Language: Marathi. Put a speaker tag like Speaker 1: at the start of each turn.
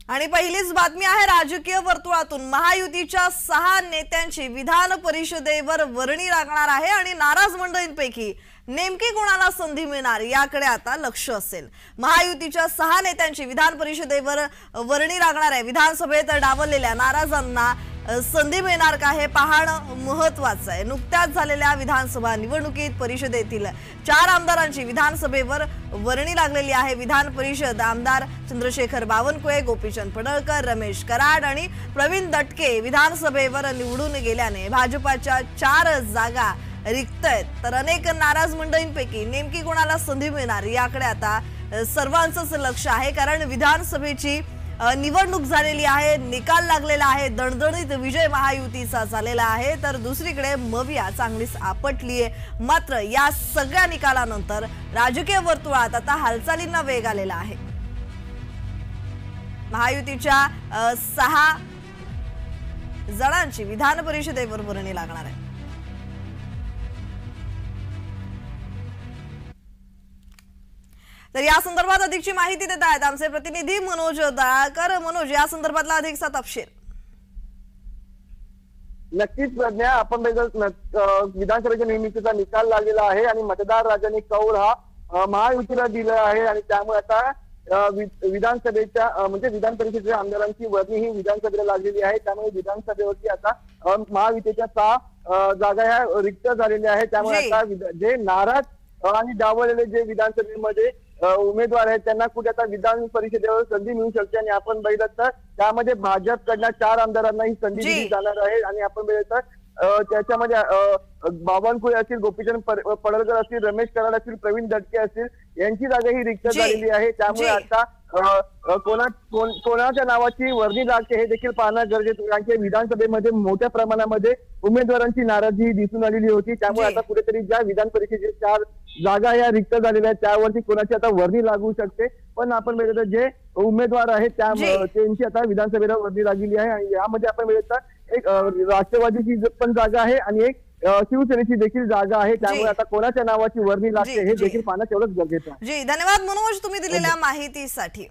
Speaker 1: आणि पहिलीच बातमी आहे राजकीय वर्तुळातून। महायुतीच्या 6 नेत्यांची विधान परिषदेवर वर्णी लागणार आहे आणि नाराज मंडळींपैकी नेमकी कोणाला संधी मिळणार याकडे आता लक्ष असेल। महायुतीच्या 6 नेत्यांची विधान परिषदेवर वर्णी लागणार आहे। विधानसभेत डावललेल्या नाराजांना संधी मिळणार का हे पाहणं महत्त्वाचं आहे। नुकत्याच झालेल्या विधानसभा निवडणुकीत परिषदेतील 4 आमदारांची विधानसभेवर वर्णी लागलेली आहे। विधान परिषद आमदार चंद्रशेखर बावनकुळे, गोपीचंद पडळकर, रमेश कराड आणि प्रवीण दटके विधानसभेवर निवडून गेल्याने भाजपाच्या 4 जागा रिक्त आहेत। तर अनेक नाराज मंडळींपैकी नेमकी कोणाला संधी मिळणार याकडे आता सर्वांचंच लक्ष आहे, कारण विधानसभेची निवडणूक झालेली आहे, निकाल लागलेला आहे, दणदणीत विजय महायुतीचा झालेला आहे। तर दुसरीकडे मविया चांगलीच आपटली आहे। मात्र या सगळ्या निकालानंतर राजकीय वर्तुळात आता हालचालींना वेग आलेला आहे। महायुतीच्या 6 जणांची विधान परिषदेवर वर्णी लागणार आहे। तर या संदर्भात अधिकची माहिती देत आहेत आमचे प्रतिनिधी मनोज दळाकर। मनोज, या संदर्भातला अधिकचा तपशील।
Speaker 2: नक्कीच प्रज्ञा, आपण विधानसभेच्या निवडणुकीचा निकाल लागलेला आहे आणि मतदार राजाने कौल हा महायुतीला दिला आहे आणि त्यामुळे आता विधानसभेच्या म्हणजे विधान परिषदेच्या आमदारांची वर्णी ही विधानसभेला लागलेली आहे। त्यामुळे विधानसभेवरती आता महायुतीच्या 6 जागा ह्या रिक्त झालेल्या आहेत। त्यामुळे आता जे नाराज आणि डावललेले जे विधानसभेमध्ये उमेदवार आहेत त्यांना कुठे आता विधान परिषदेवर संधी मिळू शकते आणि आपण बघितलं तर त्यामध्ये भाजपकडल्या 4 आमदारांना ही संधी दिली जाणार आहे। आणि आपण बघितलं तर त्याच्यामध्ये बावनकुळे असतील, गोपीचंद पडळकर असतील, रमेश कराड असतील, प्रवीण दटके असतील यांची जागा ही रिक्त झालेली आहे। त्यामुळे आता कोणाच्या नावाची वर्णी लागते हे देखील पाहणं गरजेचं आहे, कारण की विधानसभेमध्ये मोठ्या प्रमाणामध्ये उमेदवारांची नाराजी दिसून आलेली होती। त्यामुळे आता कुठेतरी ज्या विधान परिषदेच्या 4 जागा या रिक्त झालेल्या आहेत त्यावरती कोणाची आता वर्णी लागू शकते। पण आपण बघितलं जे उमेदवार आहेत त्यांची आता विधानसभेला वर्णी लागलेली आहे आणि यामध्ये आपण बघितलं एक राष्ट्रवादीची पण जागा आहे आणि एक शिवसेनेची देखील जागा आहे। त्यामुळे आता कोणाच्या नावाची वर्णी लागते हे देखील पाहणं तेवढंच गरजेचं आहे।
Speaker 1: जी, धन्यवाद मनोज तुम्ही दिलेल्या माहितीसाठी।